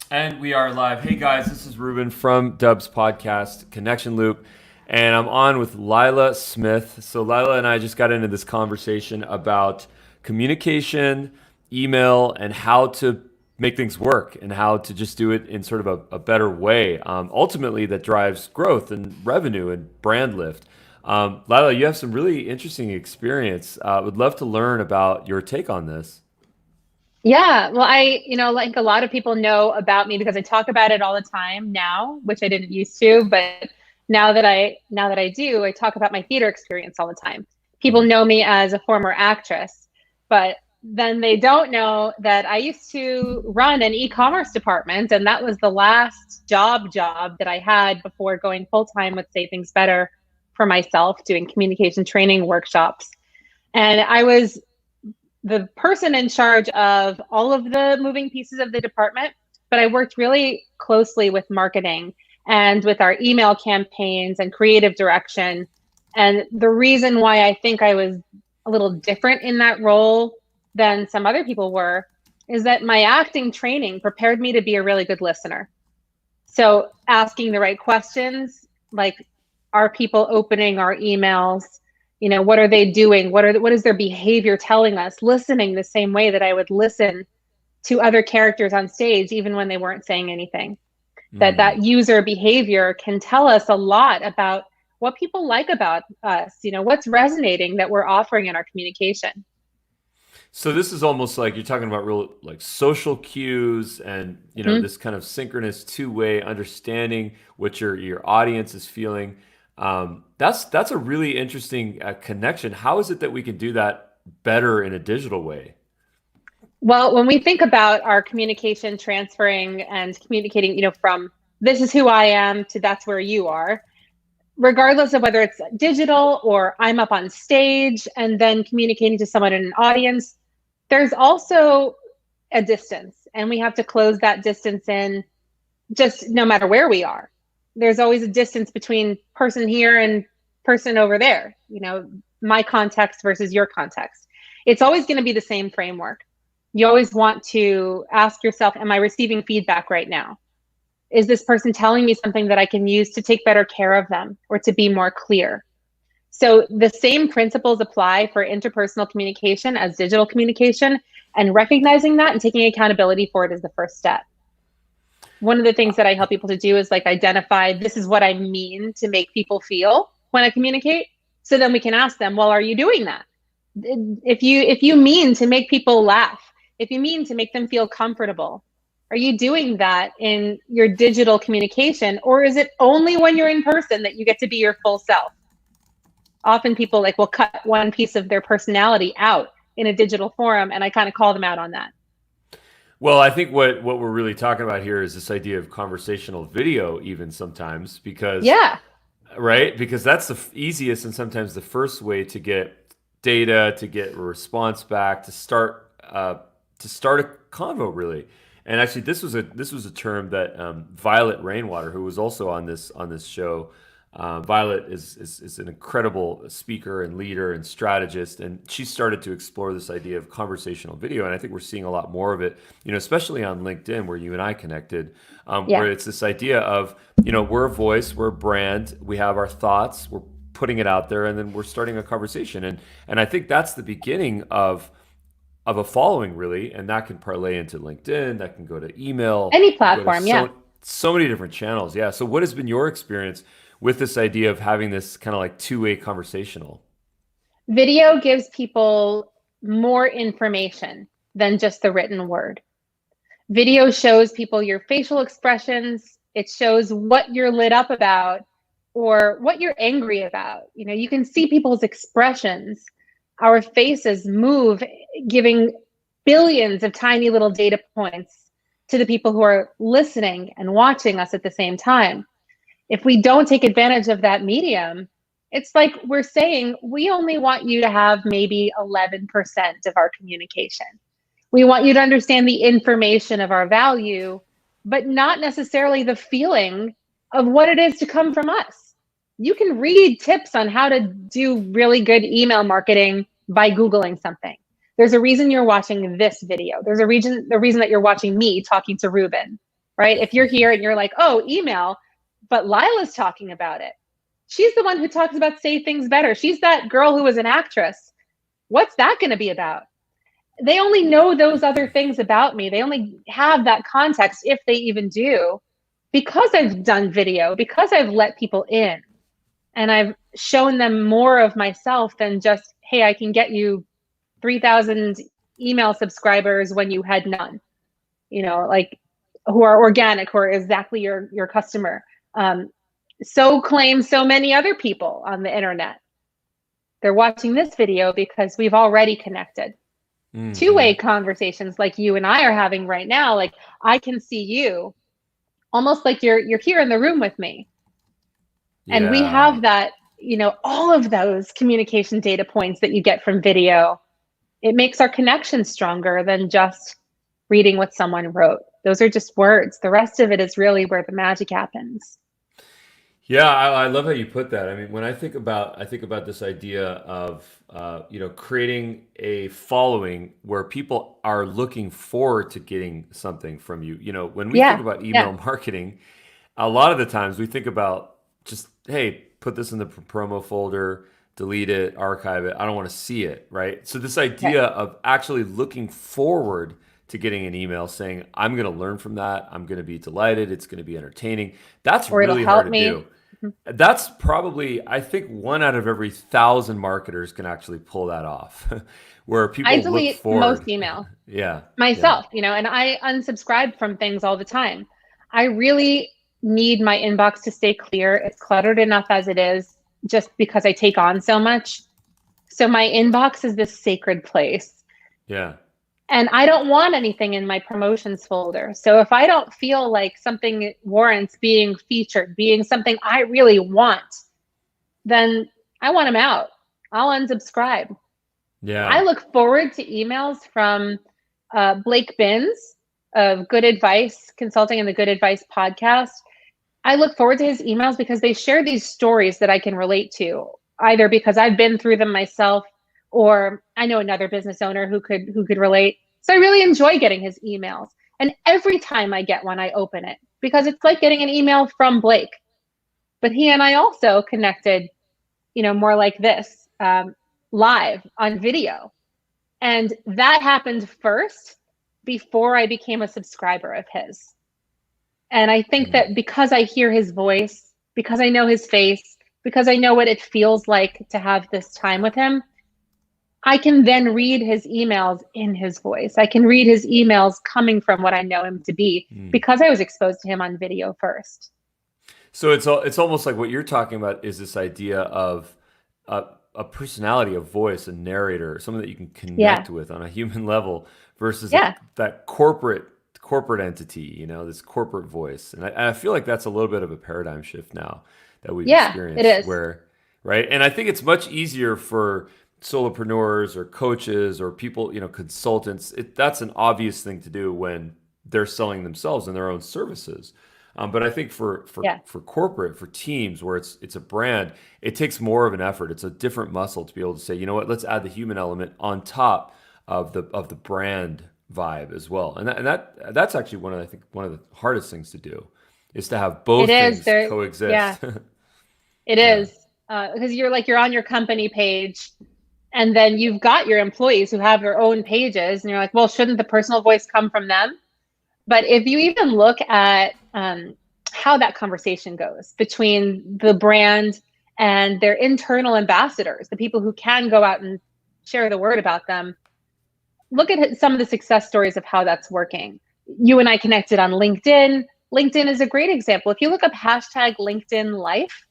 And we are live. Hey guys, this is Ruben from Dub's podcast, Connection Loop, and I'm on with Lila Smith. So, Lila and I just got into this conversation about communication, email, and how to make things work and how to just do it in sort of a better way. Ultimately, that drives growth and revenue and brand lift. Lila, you have some really interesting experience. Would love to learn about your take on this. Yeah, well, like a lot of people know about me because I talk about it all the time now, which I didn't used to, but now that I do, I talk about my theater experience all the time. People Hmm. know me as a former actress, but then they don't know that I used to run an e-commerce department, and that was the last job that I had before going full time with Say Things Better for myself, doing communication training workshops. And I was the person in charge of all of the moving pieces of the department, but I worked really closely with marketing and with our email campaigns and creative direction. And the reason why I think I was a little different in that role than some other people were is that my acting training prepared me to be a really good listener. So asking the right questions, like, are people opening our emails? What are they doing? What is their behavior telling us? Listening the same way that I would listen to other characters on stage, even when they weren't saying anything. That user behavior can tell us a lot about what people like about us, what's resonating that we're offering in our communication. So this is almost like you're talking about real like social cues and Mhm. this kind of synchronous two-way understanding what your audience is feeling. That's a really interesting connection. How is it that we can do that better in a digital way? Well, when we think about our communication transferring and communicating, from this is who I am to that's where you are, regardless of whether it's digital or I'm up on stage and then communicating to someone in an audience, there's also a distance, and we have to close that distance in just no matter where we are. There's always a distance between person here and person over there, my context versus your context. It's always going to be the same framework. You always want to ask yourself, am I receiving feedback right now? Is this person telling me something that I can use to take better care of them or to be more clear? So the same principles apply for interpersonal communication as digital communication, and recognizing that and taking accountability for it is the first step. One of the things that I help people to do is like identify, this is what I mean to make people feel when I communicate. So then we can ask them, well, are you doing that? If you mean to make people laugh, if you mean to make them feel comfortable, are you doing that in your digital communication, or is it only when you're in person that you get to be your full self? Often people like will cut one piece of their personality out in a digital forum, and I kind of call them out on that. Well, I think what we're really talking about here is this idea of conversational video, even sometimes, because Yeah. right, because that's the easiest and sometimes the first way to get data, to get a response back, to start a convo, really. And actually, this was a term that Violet Rainwater, who was also on this show. Violet is an incredible speaker and leader and strategist, and she started to explore this idea of conversational video. And I think we're seeing a lot more of it, especially on LinkedIn, where you and I connected, Yeah. where it's this idea of, we're a voice, we're a brand, we have our thoughts, we're putting it out there, and then we're starting a conversation. And I think that's the beginning of a following, really, and that can parlay into LinkedIn, that can go to email, Any can go to platform. Yeah. so many different channels. Yeah. So what has been your experience with this idea of having this kind of like two-way conversational? Video gives people more information than just the written word. Video shows people your facial expressions. It shows what you're lit up about or what you're angry about. You can see people's expressions. Our faces move, giving billions of tiny little data points to the people who are listening and watching us at the same time. If we don't take advantage of that medium, it's like we're saying we only want you to have maybe 11% of our communication. We want you to understand the information of our value, but not necessarily the feeling of what it is to come from us. You can read tips on how to do really good email marketing by Googling something. There's a reason you're watching this video. There's the reason that you're watching me talking to Ruben. right? If you're here and you're like, oh, email, but Lila's talking about it. She's the one who talks about Say Things Better. She's that girl who was an actress. What's that going to be about? They only know those other things about me. They only have that context, if they even do, because I've done video, because I've let people in and I've shown them more of myself than just, hey, I can get you 3,000 email subscribers when you had none, like who are organic, who are exactly your customer. So claim so many other people on the internet. They're watching this video because we've already connected. Mm-hmm. Two-way conversations like you and I are having right now. Like I can see you almost like you're here in the room with me. Yeah. And we have that, all of those communication data points that you get from video. It makes our connection stronger than just reading what someone wrote. Those are just words. The rest of it is really where the magic happens. Yeah, I love how you put that. I mean, when I think about this idea of creating a following where people are looking forward to getting something from you. When we think about email marketing, a lot of the times we think about just, hey, put this in the promo folder, delete it, archive it. I don't want to see it, right? So this idea of actually looking forward to getting an email saying, I'm going to learn from that. I'm going to be delighted. It's going to be entertaining. That's really hard to do. That's probably, I think 1 out of every 1,000 marketers can actually pull that off. Where people I delete look forward. most email. Myself, and I unsubscribe from things all the time. I really need my inbox to stay clear. It's cluttered enough as it is, just because I take on so much. So my inbox is this sacred place. Yeah. And I don't want anything in my promotions folder. So if I don't feel like something warrants being featured, being something I really want, then I want them out. I'll unsubscribe. Yeah. I look forward to emails from Blake Binns of Good Advice Consulting and the Good Advice podcast. I look forward to his emails because they share these stories that I can relate to, either because I've been through them myself, or I know another business owner who could relate. So I really enjoy getting his emails. And every time I get one, I open it because it's like getting an email from Blake. But he and I also connected, more like this, live on video. And that happened first before I became a subscriber of his. And I think that because I hear his voice, because I know his face, because I know what it feels like to have this time with him, I can then read his emails in his voice. I can read his emails coming from what I know him to be because I was exposed to him on video first. So it's almost like what you're talking about is this idea of a personality, a voice, a narrator, someone that you can connect with on a human level versus that corporate entity, this corporate voice. And I feel like that's a little bit of a paradigm shift now that we've experienced. It is. Right? And I think it's much easier for solopreneurs or coaches or people, consultants. That's an obvious thing to do when they're selling themselves and their own services. But I think for corporate, for teams where it's a brand, it takes more of an effort. It's a different muscle to be able to say, you know what, let's add the human element on top of the brand vibe as well. And that's actually one of the hardest things to do is to have both things coexist. Yeah. It is because you're on your company page. And then you've got your employees who have their own pages and you're like, well, shouldn't the personal voice come from them? But if you even look at how that conversation goes between the brand and their internal ambassadors, the people who can go out and share the word about them, look at some of the success stories of how that's working. You and I connected on LinkedIn. LinkedIn is a great example. If you look up hashtag LinkedIn Life,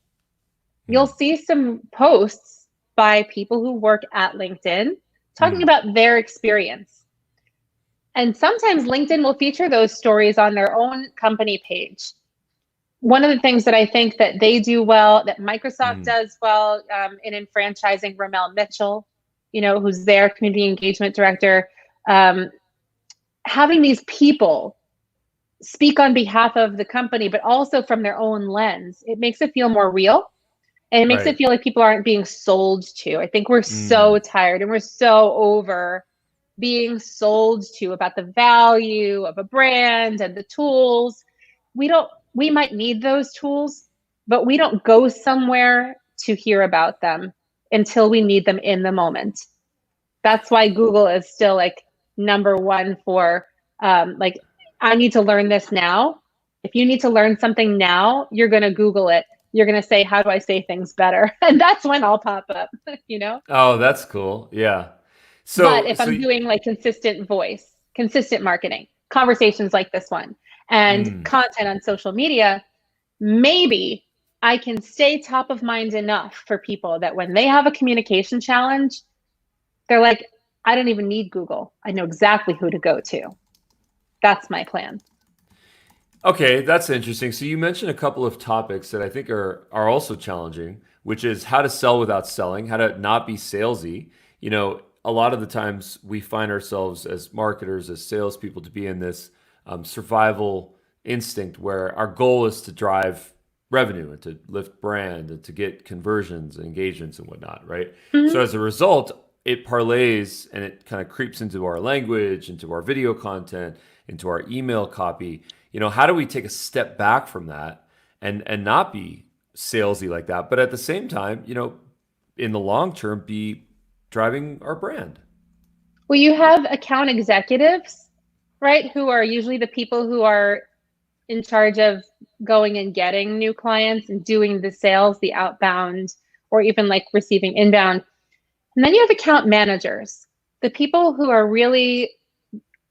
you'll see some posts by people who work at LinkedIn talking about their experience. And sometimes LinkedIn will feature those stories on their own company page. One of the things that I think that they do well, that Microsoft does well in franchising, Ramel Mitchell, who's their community engagement director, having these people speak on behalf of the company, but also from their own lens, it makes it feel more real. And it makes it feel like people aren't being sold to. I think we're so tired and we're so over being sold to about the value of a brand and the tools. we might need those tools, but we don't go somewhere to hear about them until we need them in the moment. That's why Google is still like number one for like, I need to learn this now. If you need to learn something now, you're going to Google it. You're going to say, how do I say things better? And that's when I'll pop up, you know? Oh, that's cool. Yeah. But So, if so, I'm doing like consistent voice, consistent marketing, conversations like this one, and mm, content on social media, maybe I can stay top of mind enough for people that when they have a communication challenge, they're like, I don't even need Google. I know exactly who to go to. That's my plan. okay, that's interesting. So you mentioned a couple of topics that I think are also challenging, which is how to sell without selling, how to not be salesy. A lot of the times we find ourselves as marketers, as salespeople, to be in this survival instinct where our goal is to drive revenue and to lift brand and to get conversions and engagements and whatnot, right? So Mm-hmm. as a result, it parlays and it kind of creeps into our language, into our video content, into our email copy. How do we take a step back from that and not be salesy like that, but at the same time, in the long term, be driving our brand? Well, you have account executives, right, who are usually the people who are in charge of going and getting new clients and doing the sales, the outbound, or even like receiving inbound. And then you have account managers, the people who are really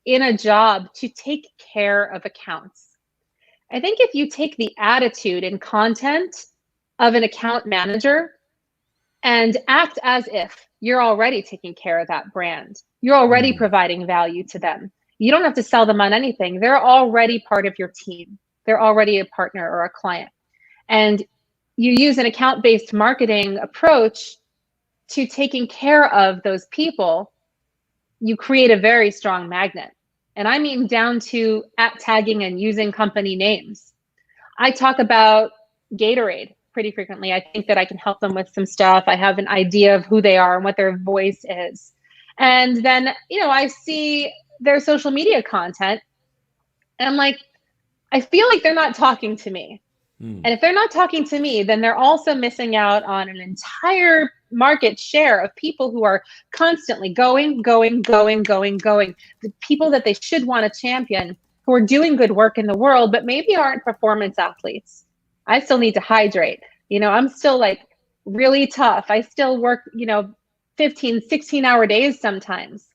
in a job to take care of accounts. I think if you take the attitude and content of an account manager and act as if you're already taking care of that brand, you're already Hmm. providing value to them. You don't have to sell them on anything. They're already part of your team. They're already a partner or a client. And you use an account-based marketing approach to taking care of those people, you create a very strong magnet. And I mean down to at tagging and using company names. I talk about Gatorade pretty frequently. I think that I can help them with some stuff. I have an idea of who they are and what their voice is. And then, I see their social media content and I'm like, I feel like they're not talking to me. Hmm. And if they're not talking to me, then they're also missing out on an entire market share of people who are constantly going, going, going, going, going. The people that they should want to champion, who are doing good work in the world, but maybe aren't performance athletes. I still need to hydrate. I'm still like really tough. I still work, 15, 16-hour days sometimes.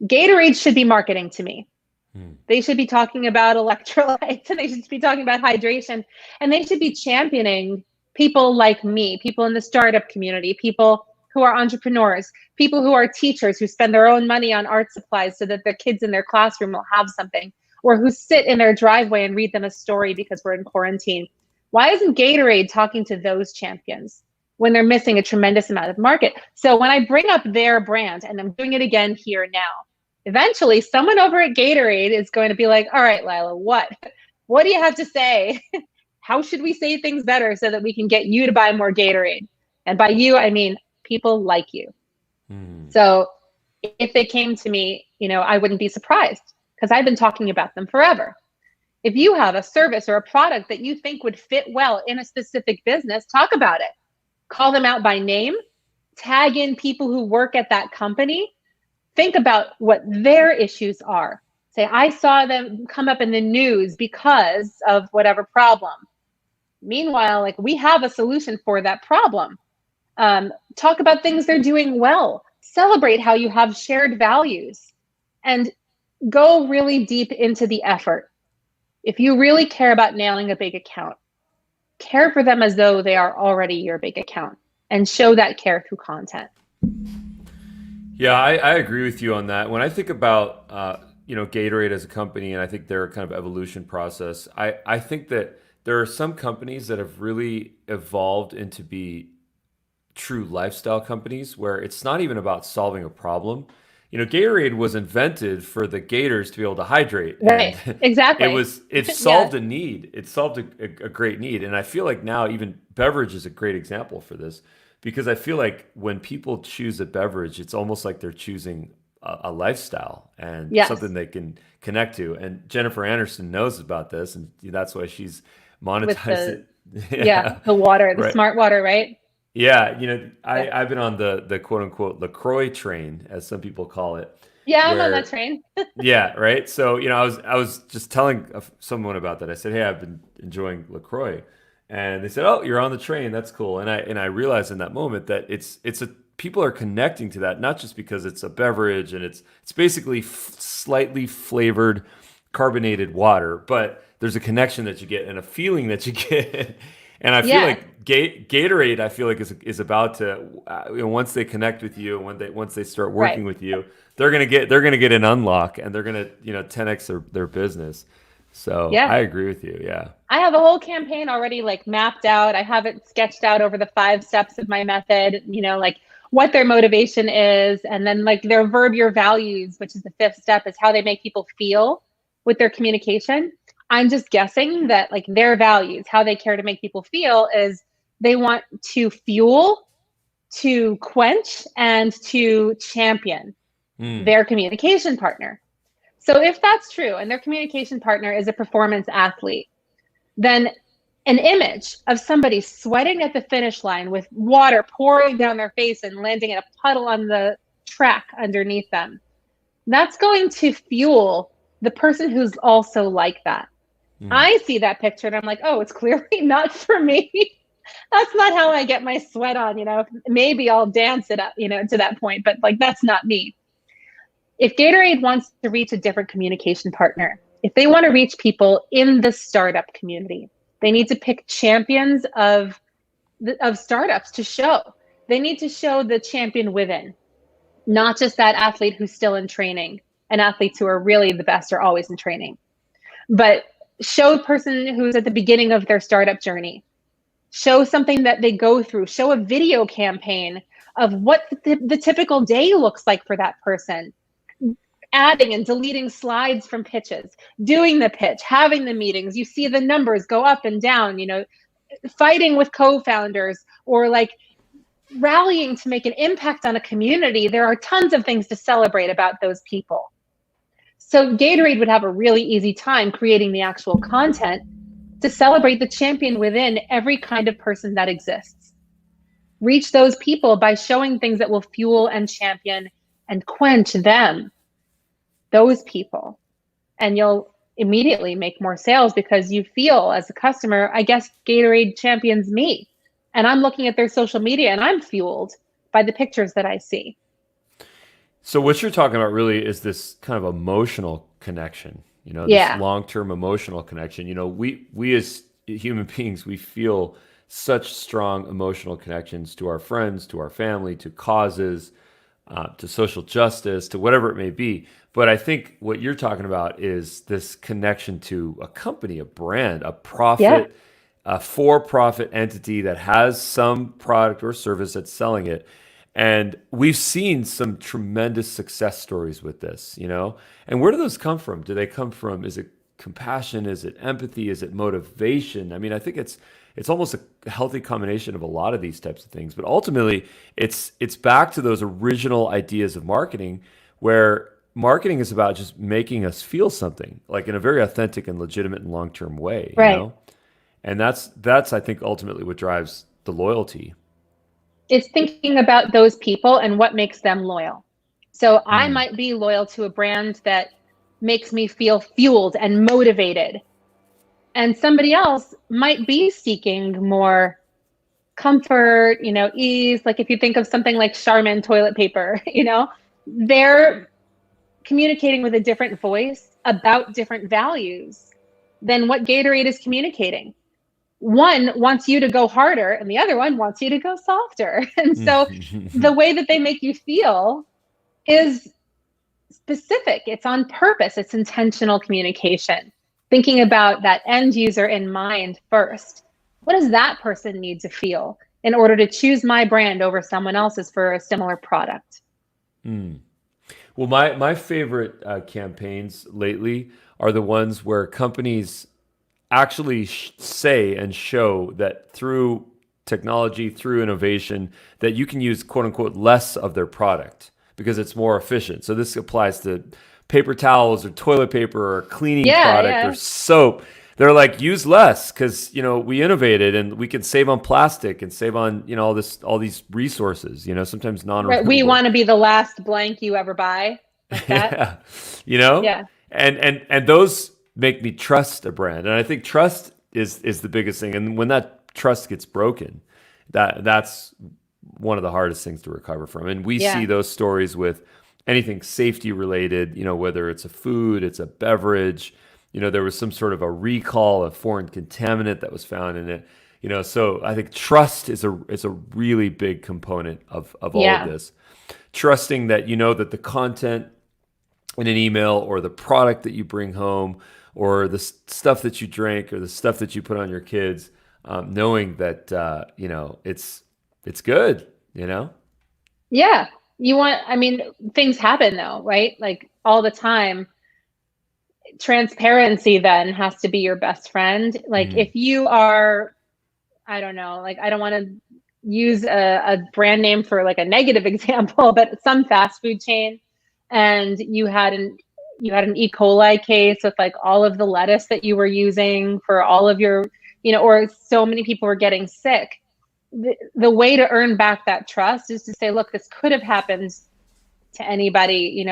Gatorade should be marketing to me. Hmm. They should be talking about electrolytes and they should be talking about hydration, and they should be championing people like me, people in the startup community, people who are entrepreneurs, people who are teachers who spend their own money on art supplies so that their kids in their classroom will have something, or who sit in their driveway and read them a story because we're in quarantine. Why isn't Gatorade talking to those champions when they're missing a tremendous amount of market? So when I bring up their brand, and I'm doing it again here now, eventually someone over at Gatorade is going to be like, all right, Lila, what do you have to say? How should we say things better so that we can get you to buy more Gatorade? And by you, I mean people like you. Hmm. So if they came to me, I wouldn't be surprised because I've been talking about them forever. If you have a service or a product that you think would fit well in a specific business, talk about it. Call them out by name, tag in people who work at that company. Think about what their issues are. Say, I saw them come up in the news because of whatever problem. Meanwhile, like, we have a solution for that problem. Talk about things they're doing well. Celebrate how you have shared values and go really deep into the effort. If you really care about nailing a big account, care for them as though they are already your big account and show that care through content. Yeah, I agree with you on that. When I think about Gatorade as a company, and I think their kind of evolution process, I think that there are some companies that have really evolved into be true lifestyle companies where it's not even about solving a problem. Gatorade was invented for the gators to be able to hydrate, and Right. Exactly. it Yeah. solved a need. It solved a great need, and I feel like now even beverage is a great example for this because I feel like when people choose a beverage, it's almost like they're choosing a lifestyle and Yes. something they can connect to. And Jennifer Anderson knows about this, and that's why she's With monetized the, it. yeah, Yeah, the water, the right. smart water, right? Yeah, Yeah. I've been on the quote unquote LaCroix train, as some people call it, Yeah, I'm on that where train. yeah, right. So, I was just telling someone about that. I said, "Hey, I've been enjoying LaCroix," and they said, "Oh, you're on the train. That's cool." And I realized in that moment that it's a people are connecting to that not just because it's a beverage and it's basically slightly flavored carbonated water, but there's a connection that you get and a feeling that you get. And I feel Yeah, like Gatorade, I feel like is about to, once they connect with you and once they start right. working with you, they're gonna get an unlock and they're gonna 10x their business. So Yeah. I agree with you. Yeah. I have a whole campaign already like mapped out. I have it sketched out over the 5 steps of my method, like what their motivation is, and then like their verb your values, which is the 5th step, is how they make people feel with their communication. I'm just guessing that like their values, how they care to make people feel, is they want to fuel, to quench, and to champion Mm, their communication partner. So if that's true and their communication partner is a performance athlete, then an image of somebody sweating at the finish line with water pouring down their face and landing in a puddle on the track underneath them, that's going to fuel the person who's also like that. mm. I see that picture and I'm like, oh, it's clearly not for me. That's not how I get my sweat on. Maybe I'll dance it up, to that point, but like that's not me. If Gatorade wants to reach a different communication partner, if they want to reach people in the startup community, they need to pick champions of startups to show. They need to show the champion within, not just that athlete who's still in training. And athletes who are really the best are always in training. But show a person who's at the beginning of their startup journey. Show something that they go through. Show a video campaign of what the typical day looks like for that person, adding and deleting slides from pitches, doing the pitch, having the meetings. You see the numbers go up and down, fighting with co-founders or like rallying to make an impact on a community. There are tons of things to celebrate about those people. So Gatorade would have a really easy time creating the actual content to celebrate the champion within every kind of person that exists. Reach those people by showing things that will fuel and champion and quench them, those people, and you'll immediately make more sales because you feel as a customer, I guess Gatorade champions me, and I'm looking at their social media and I'm fueled by the pictures that I see. So what you're talking about really is this kind of emotional connection, this Yeah. long-term emotional connection. We as human beings, we feel such strong emotional connections to our friends, to our family, to causes, to social justice, to whatever it may be. But I think what you're talking about is this connection to a company, a brand, a Yeah. profit, a for-profit entity that has some product or service that's selling it. And we've seen some tremendous success stories with this. And where do those come from? Do they come from, is it compassion? Is it empathy? Is it motivation? I mean, I think it's almost a healthy combination of a lot of these types of things. But ultimately, it's back to those original ideas of marketing, where marketing is about just making us feel something, like in a very authentic and legitimate and long-term way, Right. And that's I think ultimately what drives the loyalty. It's thinking about those people and what makes them loyal. So I Mm, might be loyal to a brand that makes me feel fueled and motivated. And somebody else might be seeking more comfort, ease. Like if you think of something like Charmin toilet paper, they're communicating with a different voice about different values than what Gatorade is communicating. One wants you to go harder and the other one wants you to go softer. And so the mm. way that they make you feel is specific. It's on purpose. It's intentional communication. Thinking about that end user in mind first. What does that person need to feel in order to choose my brand over someone else's for a similar product? Mm. Well, my favorite campaigns lately are the ones where companies actually say and show that through technology, through innovation, that you can use quote unquote less of their product, because it's more efficient. So this applies to paper towels or toilet paper or cleaning Yeah, product or yeah. soap. They're like, use less because, you know, we innovated and we can save on plastic and save on, you know, all these resources, you know, sometimes Right. We non-renewable. want to be the last blank you ever buy, like that. Yeah. You know, Yeah. and those make me trust a brand. And I think trust is the biggest thing. And when that trust gets broken, that's one of the hardest things to recover from. And we see Yeah. those stories with anything safety related, you know, whether it's a food, it's a beverage, you know, there was some sort of a recall of foreign contaminant that was found in it. You know, so I think trust is a really big component of all of Yeah. this. Trusting that you know that the content in an email or the product that you bring home or the stuff that you drink or the stuff that you put on your kids, knowing that you know it's good, you know. Yeah. You want, I mean, things happen though, right? Like all the time. Transparency then has to be your best friend. Like Mm, if you are, I don't know, like I don't want to use a brand name for like a negative example, but some fast food chain, and you had an E. coli case with like all of the lettuce that you were using for all of your, or so many people were getting sick. The way to earn back that trust is to say, look, this could have happened to anybody,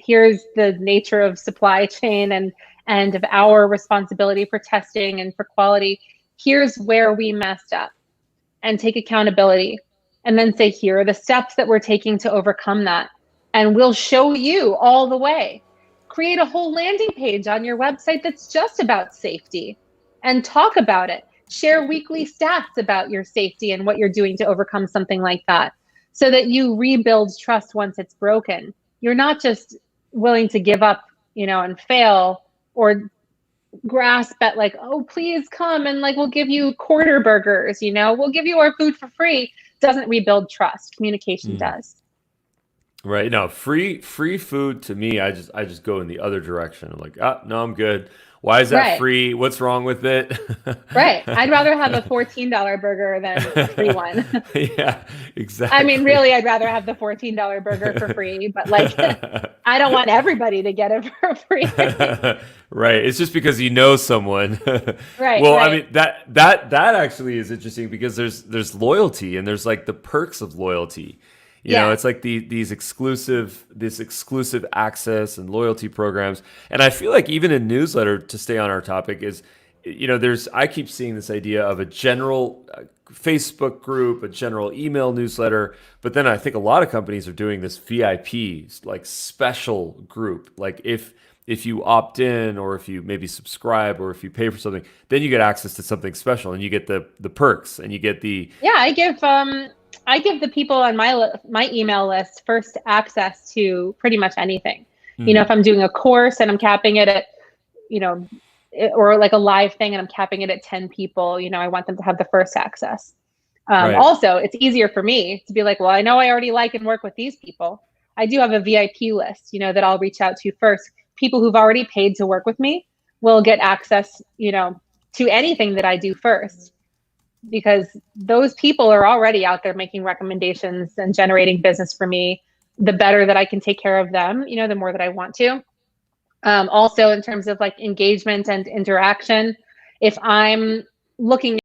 here's the nature of supply chain and of our responsibility for testing and for quality. Here's where we messed up, and take accountability, and then say, here are the steps that we're taking to overcome that, and we'll show you all the way. Create a whole landing page on your website that's just about safety and talk about it. Share weekly stats about your safety and what you're doing to overcome something like that, so that you rebuild trust once it's broken. You're not just willing to give up, and fail, or grasp at like, oh, please come and like we'll give you quarter burgers, we'll give you our food for free. Doesn't rebuild trust. Communication mm. does. Right. No, free food to me, I just go in the other direction. I'm like, ah, no, I'm good. Why is that Right. free? What's wrong with it? Right. I'd rather have a $14 burger than a free one. Yeah, I mean, exactly. really, I'd rather have the $14 burger for free, but like, I don't want everybody to get it for free. Right. It's just because you know someone. Right. Well, I Right. mean that actually is interesting because there's loyalty and there's like the perks of loyalty. You know, Yeah. it's like this exclusive access and loyalty programs. And I feel like even in newsletter, to stay on our topic, is, I keep seeing this idea of a general Facebook group, a general email newsletter, but then I think a lot of companies are doing this VIP, like special group. Like if you opt in, or if you maybe subscribe, or if you pay for something, then you get access to something special and you get the perks and you get the Yeah. I give the people on my email list first access to pretty much anything. If I'm doing a course and I'm capping it at, you know, or like a live thing and I'm capping it at 10 people, I want them to have the first access. right. Also, it's easier for me to be like, well, I know I already like and work with these people. I do have a VIP list, that I'll reach out to first. People who've already paid to work with me will get access, to anything that I do first, because those people are already out there making recommendations and generating business for me. The better that I can take care of them, the more that I want to. Also, in terms of like engagement and interaction, if I'm looking